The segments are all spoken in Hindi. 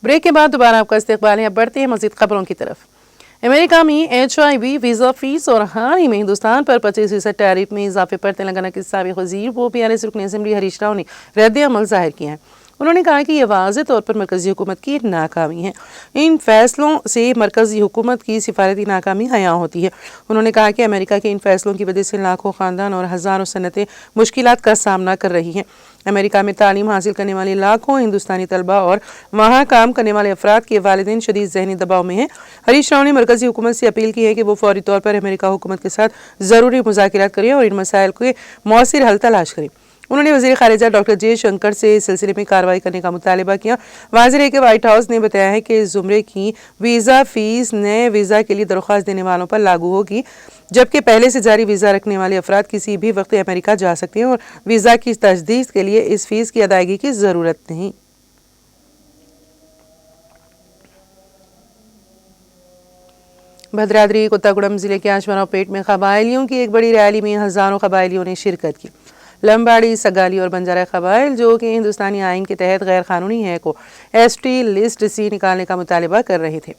ब्रेक के बाद दोबारा आपका इस्तकबाल है। अब बढ़ते हैं मज़ीद खबरों की तरफ। अमेरिका में HIV वीज़ा फीस और हाल ही में हिंदुस्तान पर 25% टैरिफ में इजाफे पर तेलंगाना के साबिक़ वज़ीर वो PRS रुकन असेंबली हरीश राव ने रद्द अमल ज़ाहिर किया है। उन्होंने कहा कि यह वाज़ेह तौर पर मरकज़ी हुकूमत की नाकामी है। इन फैसलों से मरकज़ी हुकूमत की सिफारती नाकामी हया होती है। उन्होंने कहा कि अमेरिका के इन फैसलों की वजह से लाखों ख़ानदान और हज़ारों सनतें मुश्किलात का सामना कर रही हैं। अमेरिका में तालीम हासिल करने वाले लाखों हिंदुस्तानी तलबा और वहाँ काम करने वाले अफराद के वालिदैन शदीद ज़हनी दबाव में हैं। हरीश राव ने मरकज़ी हुकूमत से अपील की है कि वो फौरी तौर पर अमेरिका हुकूमत के साथ ज़रूरी मुज़ाकिरात करें और इन मसाइल के मौसर हल तलाश करें। उन्होंने वज़ीर ख़ारिजा डॉक्टर जयशंकर से इस सिलसिले में कार्रवाई करने का मुतालबा किया। वाज़ेह है कि व्हाइट हाउस ने बताया है कि इस ज़ुमरे की वीज़ा फ़ीस नए वीज़ा के लिए दरख्वास्त देने वालों पर लागू होगी, जबकि पहले से जारी वीज़ा रखने वाले अफराद किसी भी वक्त अमेरिका जा सकते हैं और वीज़ा की तजदीद के लिए इस फीस की अदायगी की ज़रूरत नहीं। भद्राद्री कोत्तागुड़म जिले के आशमरावपेट में कबायलियों की एक बड़ी रैली में हज़ारों कबायलियों ने शिरकत की। लंबाड़ी, सगाली और बंजारा कबाइल जो कि हिंदुस्तानी आइन के तहत गैर कानूनी है को ST लिस्ट से निकालने का मुतालबा कर रहे थे।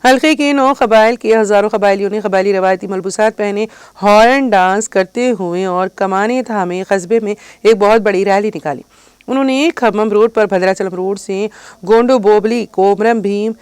हल्के के 9 कबाइल के हज़ारों कबायलियों ने कबायली रवायती मलबूसात पहने हॉर्न डांस करते हुए और कमाने थामे कस्बे में एक बहुत बड़ी रैली निकाली। उन्होंने खम्मम रोड पर भद्राचलम रोड से गोंडो बोबली कोमरम भीम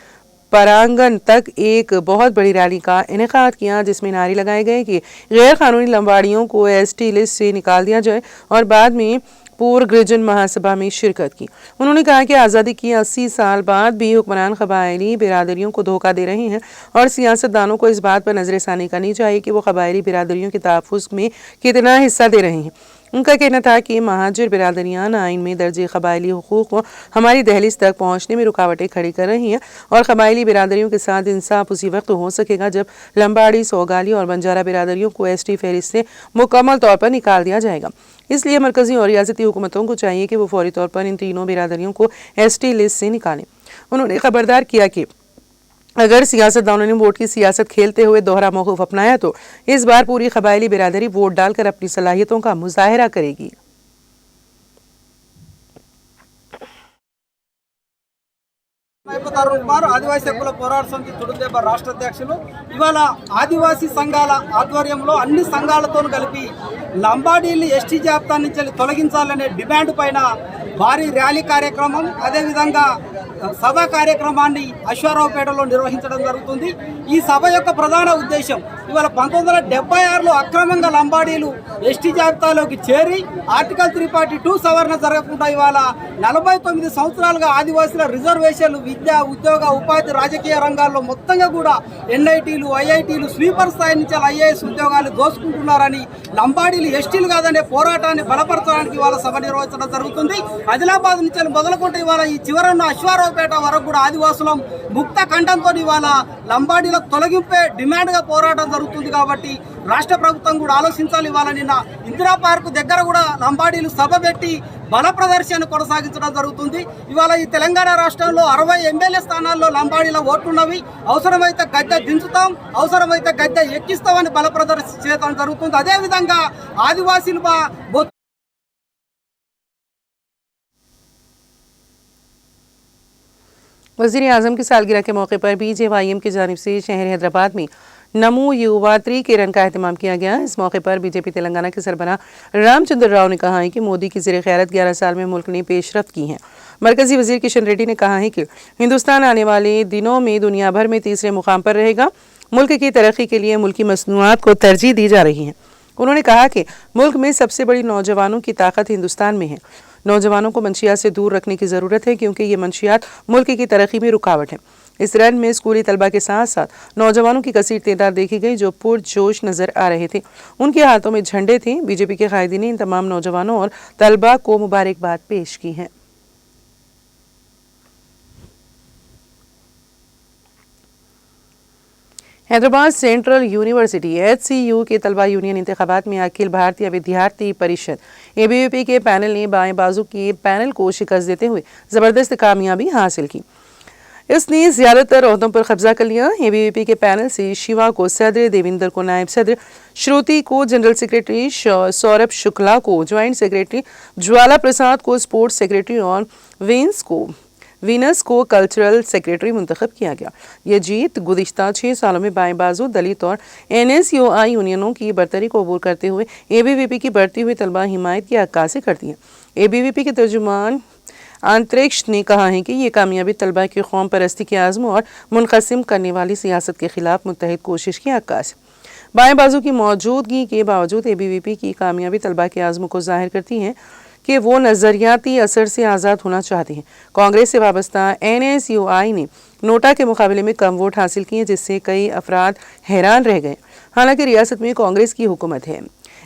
परांगन तक एक बहुत बड़ी रैली का इनेकाद किया, जिसमें नारे लगाए गए कि गैर कानूनी लंबाड़ियों को ST लिस्ट से निकाल दिया जाए और बाद में पूर्व गिरजन महासभा में शिरकत की। उन्होंने कहा कि आज़ादी की 80 साल बाद भी हुक्मरान कबायली बिरादरियों को धोखा दे रहे हैं और सियासतदानों को इस बात पर नजरसानी करनी चाहिए कि वो कबायली बिरादरियों के तहफ़्फ़ुज़ में कितना हिस्सा दे रहे हैं। उनका कहना था कि महाजिर बिरादरियान आइन में दर्ज कबायली हुकूक को हमारी दहलीज तक पहुँचने में रुकावटें खड़ी कर रही हैं और कबायली बिरादरियों के साथ इंसाफ उसी वक्त हो सकेगा जब लंबाड़ी, सोगाली और बंजारा बिरादरियों को ST फहरिस्त से मुकम्मल तौर पर निकाल दिया जाएगा। इसलिए मरकज़ी और रियासती हुकूमतों को चाहिए कि वो फौरी तौर पर इन तीनों बिरादरियों को ST लिस्ट से निकालें। उन्होंने खबरदार किया कि अगर सियासतदानों ने वोट की सियासत खेलते हुए दोहरा मौक़िफ़ अपनाया तो इस बार पूरी कबायली बिरादरी वोट डालकर अपनी सलाहियतों का मुज़ाहिरा करेगी। ఆదివాసీ హక్కుల పోరాట సమితి తుడుదేబ రాష్ట్ర అధ్యక్షులు ఇవాళ ఆదివాసీ సంఘాల ఆధ్వర్యంలో అన్ని సంఘాలతో కలిపి లంబాడీల్ని ST జాబితా నుంచి తొలగించాలనే డిమాండ్ పైన భారీ ర్యాలీ కార్యక్రమం అదేవిధంగా సభ కార్యక్రమాన్ని అశ్వారావుపేటలో నిర్వహించడం జరుగుతుంది। ఈ సభ యొక్క ప్రధాన ఉద్దేశం ఇవాళ 1976లో అక్రమంగా లంబాడీలు ST జాబితాలోకి చేరి ఆర్టికల్ 342 సవరణ జరగకుండా ఇవాళ 49 సంవత్సరాలుగా ఆదివాసీల రిజర్వేషన్లు విద్య, ఉద్యోగ, ఉపాధి, రాజకీయ రంగాల్లో మొత్తంగా కూడా NITలు, IITలు స్వీపర్ స్థాయి నుంచి IAS ఉద్యోగాలు దోచుకుంటున్నారని లంబాడీలు STలు కాదనే పోరాటాన్ని బలపరచడానికి ఇవాళ సభ నిర్వహించడం జరుగుతుంది। ఆదిలాబాద్ నుంచి మొదలుకుంటే ఇవాళ ఈ చివరన్న అశ్వారావుపేట వరకు కూడా ఆదివాసులం ముక్త ఖండంతో ఇవాళ లంబాడీల తొలగింపే డిమాండ్గా పోరాటం జరుగుతుంది। కాబట్టి రాష్ట్ర ప్రభుత్వం కూడా ఆలోచించాలి। ఇవాళ నిన్న ఇందిరా పార్కు దగ్గర కూడా లంబాడీలు సభ పెట్టి బల ప్రదర్శన కొనసాగించడం జరుగుతుంది। ఇవాళ ఈ తెలంగాణ రాష్ట్రంలో 60 MLA స్థానాల్లో లంబాడీల ఓట్లున్నవి, అవసరమైతే గద్దె దించుతాం, అవసరమైతే గద్దె ఎక్కిస్తామని బల ప్రదర్శన చేయడం జరుగుతుంది। అదేవిధంగా ఆదివాసీలు वज़ीर आज़म की सालगिरह के मौके पर BJYM की जानिब से शहर हैदराबाद में नमो युवात्री किरण का एहतमाम किया गया। इस मौके पर BJP तेलंगाना के सरबराह रामचंद्र राव ने कहा है कि मोदी की ज़ेर क़यादत 11 साल में मुल्क ने पेशरफ्त की है। मरकज़ी वज़ीर किशन रेड्डी ने कहा है कि हिंदुस्तान आने वाले दिनों में दुनिया भर में तीसरे मुकाम पर रहेगा। मुल्क की तरक्की के लिए मुल्की मसनूआत को तरजीह दी जा रही है। उन्होंने कहा कि मुल्क में सबसे बड़ी नौजवानों की ताकत हिंदुस्तान में है। नौजवानों को मंशियात से दूर रखने की ज़रूरत है क्योंकि ये मंशियात मुल्क की तरक्की में रुकावट है। इस रन में स्कूली तलबा के साथ साथ नौजवानों की कसीर तादाद देखी गई जो पुरजोश नज़र आ रहे थे। उनके हाथों में झंडे थे। BJP के कायदीन ने इन तमाम नौजवानों और तलबा को मुबारकबाद पेश की है। हैदराबाद सेंट्रल यूनिवर्सिटी HCU के तलबा यूनियन इंतखाबात में अखिल भारतीय विद्यार्थी परिषद ABVP के पैनल ने बाएं बाजू के पैनल को शिकस्त देते हुए ज़बरदस्त कामयाबी हासिल की। इसने ज़्यादातर ओहदों पर कब्जा कर लिया। ABVP के पैनल से शिवा को सदर, देवेंद्र को नायब सदर, श्रुति को जनरल सेक्रेटरी, सौरभ शुक्ला को ज्वाइंट सेक्रेटरी, ज्वाला प्रसाद को स्पोर्ट्स सेक्रेटरी और वीनस को कल्चरल सेक्रेटरी मुंतखब किया गया। यह जीत गुज़िश्ता 6 सालों में बाएं बाजू, दलित और NSUI यूनियनों की बरतरी को अबूर करते हुए ABVP की बढ़ती हुई तलबा हिमायत की अक्कासी करती है। ABVP के तर्जुमान अंतरिक्ष ने कहा है कि ये कामयाबी तलबा की कौम परस्ती के आज़म और मुनक़सिम करने वाली सियासत के खिलाफ मुत्तहिद कोशिश की अक्कास है। बाएं बाजू की मौजूदगी के बावजूद ABVP की कामयाबी तलबा के आज़म को जाहिर करती है कि वो नज़रियाती असर से आज़ाद होना चाहते हैं। कांग्रेस से वाबस्ता NSUI ने नोटा के मुकाबले में कम वोट हासिल किए, जिससे कई अफराद हैरान रह गए। हालांकि रियासत में कांग्रेस की हुकूमत है।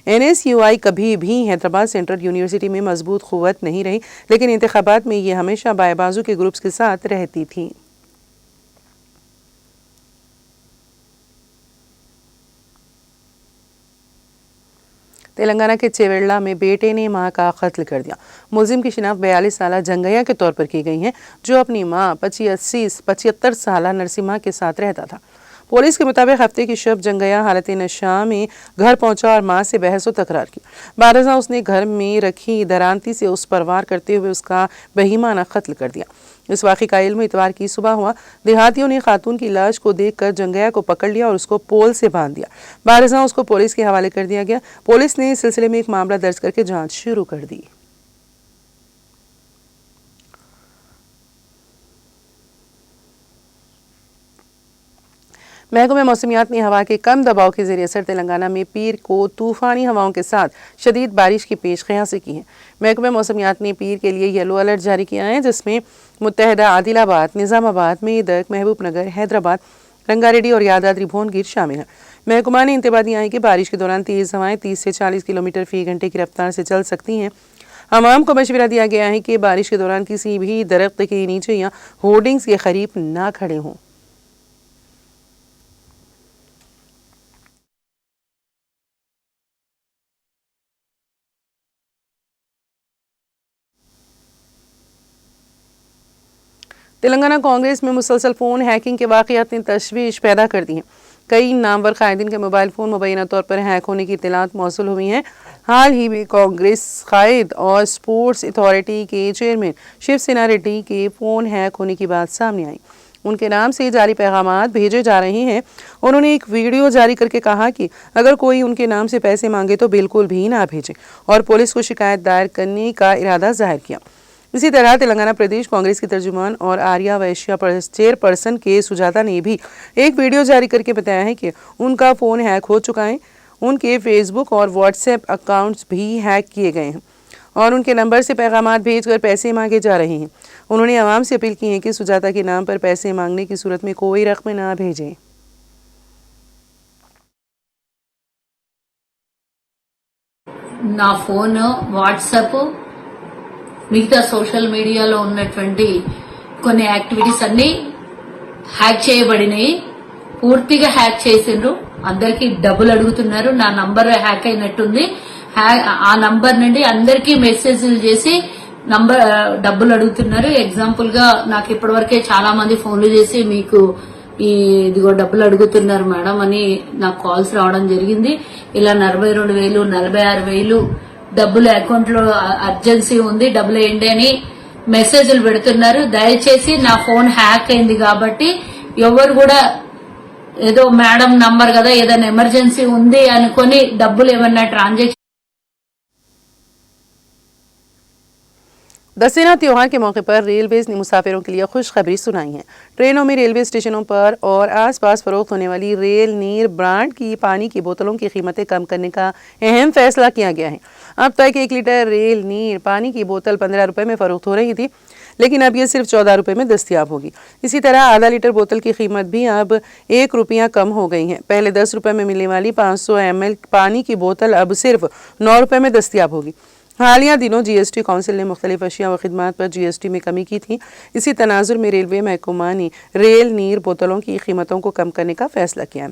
NSUI कभी भी हैदराबाद सेंट्रल यूनिवर्सिटी में मजबूत क़ुव्वत नहीं रही, लेकिन इंतखाबात में ये हमेशा बाएं बाजू के ग्रुप्स के साथ रहती थी। तेलंगाना के चेवेल्ला में बेटे ने मां का कत्ल कर दिया। मुलजिम की शिनाख्त 42 साला जंगैया के तौर पर की गई है, जो अपनी मां 75 साला नरसिम्हा के साथ रहता था। पुलिस के मुताबिक हफ्ते की शब जंगैया हालत नशा में घर पहुंचा और मां से बहस व तकरार की। बारजा उसने घर में रखी दरांती से उस पर वार करते हुए उसका बहीमाना कत्ल कर दिया। इस वाक़े का इल्म इतवार की सुबह हुआ। देहातियों ने खातून की लाश को देखकर जंगैया को पकड़ लिया और उसको पोल से बांध दिया। बारजा उसको पुलिस के हवाले कर दिया गया। पुलिस ने इस सिलसिले में एक मामला दर्ज करके जांच शुरू कर दी। महकमे मौसमियात ने हवा के कम दबाव के ज़रिए असर तेलंगाना में पीर को तूफ़ानी हवाओं के साथ शदीद बारिश की पेश क़यासी की है। महकमे मौसमियात ने पीर के लिए येलो अलर्ट जारी किया है, जिसमें मुत्तहदा आदिलाबाद, निज़ामाबाद, मेदक, महबूबनगर, हैदराबाद, रंगारेड्डी और यादाद्री भुवनगिर शामिल हैं। महकमा ने इंतबा दिया है कि बारिश के दौरान तेज़ हवाएं 30 से 40 किलोमीटर फ़ी घंटे की रफ्तार से चल सकती हैं। हमाम को मशवरा दिया गया है कि बारिश के दौरान किसी भी दरख्त के नीचे या होर्डिंग्स के करीब ना खड़े हों। तेलंगाना कांग्रेस में मुसलसल फ़ोन हैकिंग के वाक़यात ने तशवीश पैदा कर दी है। कई नामवर कायदीन के मोबाइल फ़ोन मुबैना तौर पर हैक होने की इत्तलात मौसूल हुई हैं। हाल ही में कांग्रेस कायद और स्पोर्ट्स अथॉरिटी के चेयरमैन शिवसेना रेड्डी के फ़ोन हैक होने की बात सामने आई। उनके नाम से जारी पैगामात भेजे जा रहे हैं। उन्होंने एक वीडियो जारी करके कहा कि अगर कोई उनके नाम से पैसे मांगे तो बिल्कुल भी ना भेजें और पुलिस को शिकायत दायर करने का इरादा जाहिर किया। इसी तरह तेलंगाना प्रदेश कांग्रेस की तर्जुमान और आर्या वैश्या चेयरपर्सन के सुजाता ने भी एक वीडियो जारी करके बताया है कि उनका फ़ोन हैक हो चुका है। उनके फेसबुक और व्हाट्सएप अकाउंट्स भी हैक किए गए हैं और उनके नंबर से पैगामात भेजकर पैसे मांगे जा रहे हैं। उन्होंने आवाम से अपील की है कि सुजाता के नाम पर पैसे मांगने की सूरत में कोई रकम ना भेजें। నా ఫోన్ వాట్సాప్ మిగతా సోషల్ మీడియాలో ఉన్నటువంటి కొన్ని యాక్టివిటీస్ అన్ని హ్యాక్ చేయబడినాయి. పూర్తిగా హ్యాక్ చేసిండ్రు. అందరికి డబ్బులు అడుగుతున్నారు. నా నంబర్ హ్యాక్ అయినట్టుంది. ఆ నంబర్ నుండి అందరికి మెసేజ్లు చేసి డబ్బులు అడుగుతున్నారు. ఎగ్జాంపుల్ గా నాకు ఇప్పటివరకే చాలా మంది ఫోన్లు చేసి మీకు ఇదిగో డబ్బులు అడుగుతున్నారు మేడం అని నాకు కాల్స్ రావడం జరిగింది. ఇలా 42,000 46,000 డబ్బులు అకౌంట్ లో అర్జెన్సీ ఉంది, డబ్బులు వేయండి అని మెసేజ్లు పెడుతున్నారు. దయచేసి నా ఫోన్ హ్యాక్ అయింది కాబట్టి ఎవరు కూడా ఏదో మేడం నంబర్ కదా ఏదైనా ఎమర్జెన్సీ ఉంది అనుకొని డబ్బులు ఏమన్నా ట్రాంజాక్షన్। दशहरा त्योहार के मौके पर रेलवेज ने मुसाफिरों के लिए खुशखबरी सुनाई है। ट्रेनों में, रेलवे स्टेशनों पर और आसपास फरोख्त होने वाली रेल नीर ब्रांड की पानी की बोतलों की कीमतें कम करने का अहम फैसला किया गया है। अब तक 1 लीटर रेल नीर पानी की बोतल 15 रुपये में फरोख्त हो रही थी, लेकिन अब ये सिर्फ 14 रुपये में दस्तियाब होगी। इसी तरह आधा लीटर बोतल की कीमत भी अब 1 रुपया कम हो गई है। पहले 10 रुपये में मिलने वाली 500 ml पानी की बोतल अब सिर्फ 9 रुपये में दस्तियाब होगी। हालिया दिनों जीएसटी काउंसिल ने मुख्तलिफ अशिया व खिदमात पर जीएसटी में कमी की थी। इसी तनाजुर में रेलवे महकमा ने रेल नीर बोतलों की कीमतों को कम करने का फैसला किया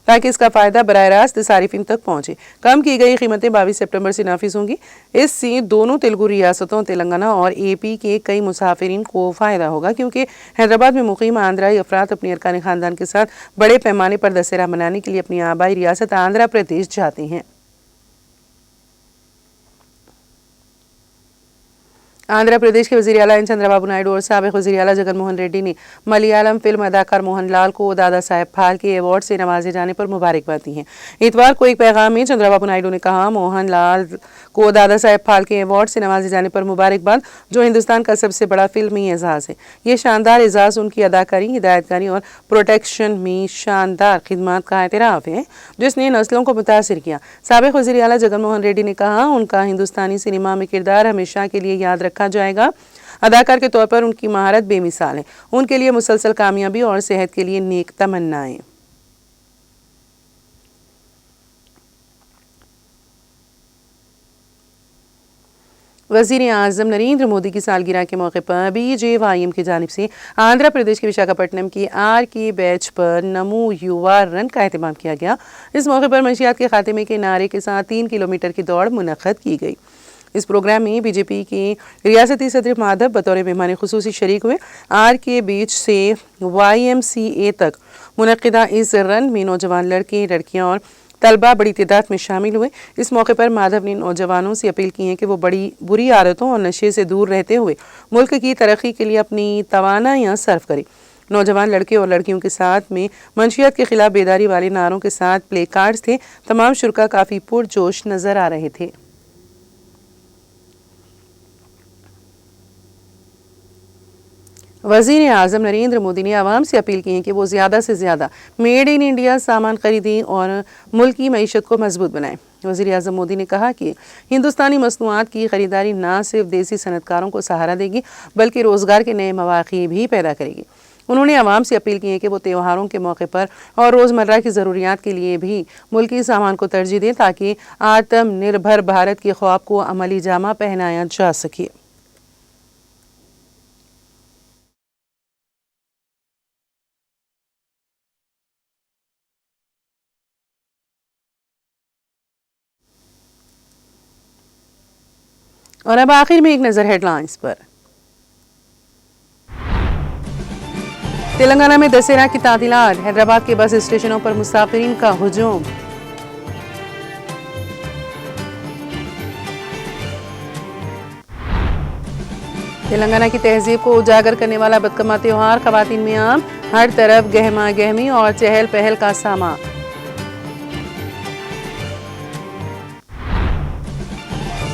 ताकि इसका फ़ायदा बराह रास्त सारिफिन तक पहुँचे। कम की गई कीमतें 22 सितंबर से नाफिज होंगी। इससे दोनों तेलुगु रियासतों तेलंगाना और एपी के कई मुसाफिरीन को फ़ायदा होगा, क्योंकि हैदराबाद में मुकीम आंध्राई अफराद अपनी अरकान ख़ानदान के साथ बड़े पैमाने पर दशहरा मनाने के लिए अपनी आबाई रियासत आंध्र प्रदेश जाते हैं। आंध्र प्रदेश के वज़ीर आला चंद्रबाबू नायडू और साबिक़ वज़ीर आला जगन मोहन रेड्डी ने मलयालम फिल्म अदाकार मोहनलाल को दादा साहेब फाल्के अवार्ड से नवाजे जाने पर मुबारकबाद दी है। इतवार को एक पैगाम में चंद्रबाबू नायडू ने कहा, मोहनलाल को दादा साहेब फाल्के अवार्ड से नवाजे जाने पर मुबारकबाद, जो हिंदुस्तान का सबसे बड़ा फिल्मी एजाज़ है। ये शानदार एजाज़ उनकी अदाकारी, हिदायतकारी और प्रोटेक्शन में शानदार खिदमात का एतराफ़ है, जिसने नस्लों को मुतासिर किया। साबिक़ वज़ीर आला जगन मोहन रेड्डी ने कहा, उनका हिंदुस्तानी सिनेमा में किरदार हमेशा के लिए याद रखा जाएगा। अदाकार के तौर पर उनकी महारत बेमिसाल है। उनके लिए मुसलसल कामयाबी और सेहत के लिए नेक तमन्नाएं। वज़ीर आज़म नरेंद्र मोदी की सालगिरह के मौके पर BJYM की जानिब से आंध्र प्रदेश के विशाखापट्टनम की RK बैच पर नमो युवा रन का एहतमाम किया गया। इस मौके पर मंशियात के खात्मे के नारे के साथ 3 किलोमीटर की दौड़ मुनक़्क़द की गई। इस प्रोग्राम में बीजेपी के रियासती सदर माधव बतौर मेहमान खुसूसी शरीक हुए। RK बीच से YMCA तक मुनक़्क़िदा इस रन में नौजवान लड़के, लड़कियां और तलबा बड़ी तादाद में शामिल हुए। इस मौके पर माधव ने नौजवानों से अपील की है कि वो बड़ी बुरी आदतों और नशे से दूर रहते हुए मुल्क की तरक्की के लिए अपनी तवानाइयाँ सर्फ करें। नौजवान लड़के और लड़कियों के साथ में मंशियात के खिलाफ बेदारी वाले नारों के साथ प्ले कार्ड्स थे। तमाम शुरा काफ़ी पुरजोश नजर आ रहे थे। वज़ीर आज़म नरेंद्र मोदी ने आवाम से अपील की है कि वो ज़्यादा से ज़्यादा मेड इन इंडिया सामान खरीदें और मुल्क की मईशत को मजबूत बनाएं। वज़ीर आज़म मोदी ने कहा कि हिंदुस्तानी मसनूआत की ख़रीदारी न सिर्फ देसी सनतकारों को सहारा देगी, बल्कि रोज़गार के नए मौक़े भी पैदा करेगी। उन्होंने आवाम से अपील की है कि वो त्योहारों के मौके पर और रोज़मर्रा की ज़रूरियात के लिए भी मुल्की सामान को तरजीह दें, ताकि आत्मनिर्भर भारत के ख्वाब को अमली जामा पहनाया जा सके। और अब आखिर में एक नज़र हेडलाइंस पर। तेलंगाना में दशहरा की तातीलात, हैदराबाद के बस स्टेशनों पर मुसाफिरीन का हुजूम। तेलंगाना की तहजीब को उजागर करने वाला बदकमा त्योहार खवातीन में आम, हर तरफ गहमा गहमी और चहल पहल का सामा।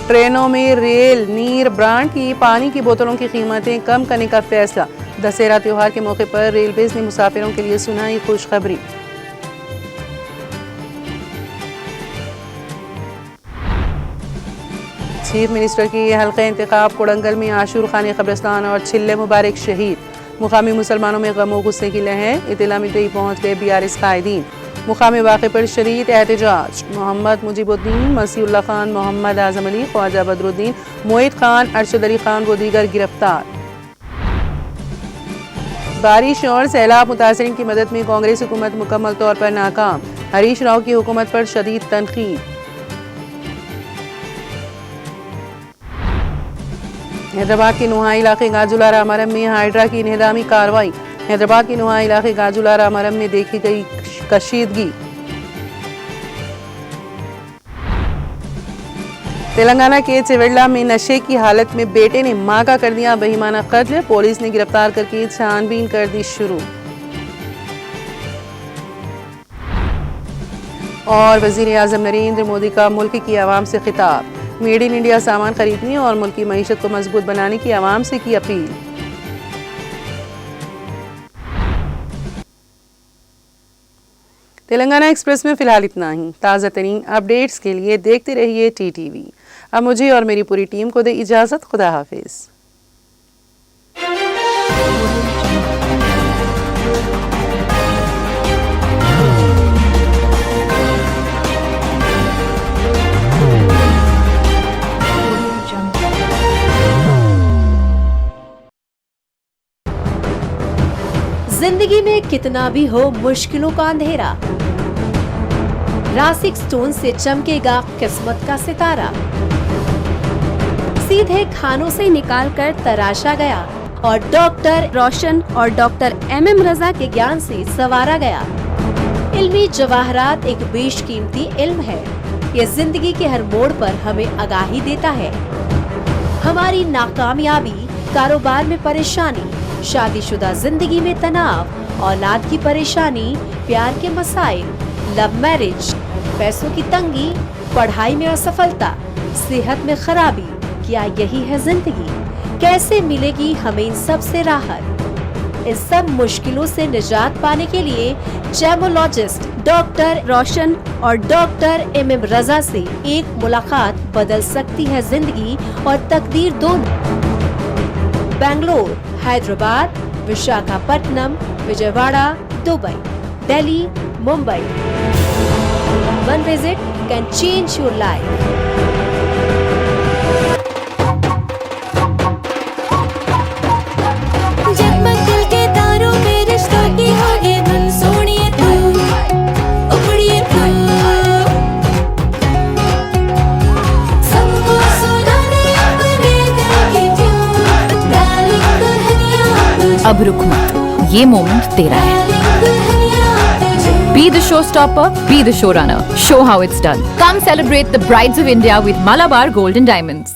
ट्रेनों में रेल नीर ब्रांड की पानी की बोतलों की कीमतें कम करने का फैसला। दशहरा त्योहार के मौके पर रेलवेज ने मुसाफिरों के लिए सुनाई खुशखबरी। चीफ मिनिस्टर की हल्के इंतखाब, कोडंगल में आशूर खानी कब्रिस्तान और छिल्ले मुबारक शहीद। मुकामी मुसलमानों में गम व गुस्से की लहर, इत्तला मिलते ही पहुँच गए BRS कायदीन। मुकामी वाक़े पर शदीद एहतजाज, मोहम्मद मुजीबुद्दीन, मसीहुल्लाह खान, मोहम्मद आज़म अली, ख्वाजा बदरुद्दीन, मोहित खान, अरशद अली खान व दीगर गिरफ्तार। बारिश और सैलाब मुतासरीन की मदद में कांग्रेस हुकूमत मुकम्मल तौर पर नाकाम, हरीश राव की हुकूमत पर शदीद तनकीद। हैदराबाद के नुहा इलाके गाजुला रामारम में हाइड्रा की इन्हदामी कार्रवाई। हैदराबाद के नुहा इलाके गाजुला रामारम में देखी गई कशीदगी। तेलंगाना के चिवड़ला में नशे की हालत में बेटे ने मां का कर दिया बेईमाना कत्ल, पुलिस ने गिरफ्तार करके छानबीन कर दी शुरू। और वज़ीर आज़म नरेंद्र मोदी का मुल्क की आवाम से खिताब, मेड इन इंडिया सामान खरीदने और मुल्क की मईशत को मजबूत बनाने की आवाम से की अपील। तेलंगाना एक्सप्रेस में फिलहाल इतना ही। ताज़ा तरीन अपडेट्स के लिए देखते रहिए TTV। अब मुझे और मेरी पूरी टीम को दे इजाज़त। खुदा हाफिज़। जिंदगी में कितना भी हो मुश्किलों का अंधेरा, रासिक स्टोन से चमकेगा किस्मत का सितारा। सीधे खानों से निकालकर तराशा गया और डॉक्टर रोशन और डॉक्टर MM रजा के ज्ञान से संवारा गया। इल्मी जवाहरात एक बेशकीमती इल्म है। ये जिंदगी के हर मोड़ पर हमें आगाही देता है। हमारी नाकामयाबी, कारोबार में परेशानी, शादीशुदा जिंदगी में तनाव, औलाद की परेशानी, प्यार के मसाइल, लव मैरिज, पैसों की तंगी, पढ़ाई में असफलता, सेहत में खराबी, क्या यही है जिंदगी? कैसे मिलेगी हमें इन सब से राहत? इन सब मुश्किलों से निजात पाने के लिए जेमोलॉजिस्ट डॉक्टर रोशन और डॉक्टर MM रजा से एक मुलाकात बदल सकती है जिंदगी और तकदीर दोनों। Bangalore, Hyderabad, Visakhapatnam, Vijayawada, Dubai, Delhi, Mumbai. One visit can change your life. जगमग दिल के तारों में रिश्तों की होगी धुन, सोनिए तू, उखड़िए तू, सबको सुनाने अपने दिल की ट्यून, डार्लिंग दुल्हनिया तुझे, अब रुक मत, ये मोमेंट तेरा है। डार्लिंग दुल्हनिया तुझे। Be the showstopper, be the showrunner. Show how it's done. Come celebrate the Brides of India with Malabar Gold and Diamonds.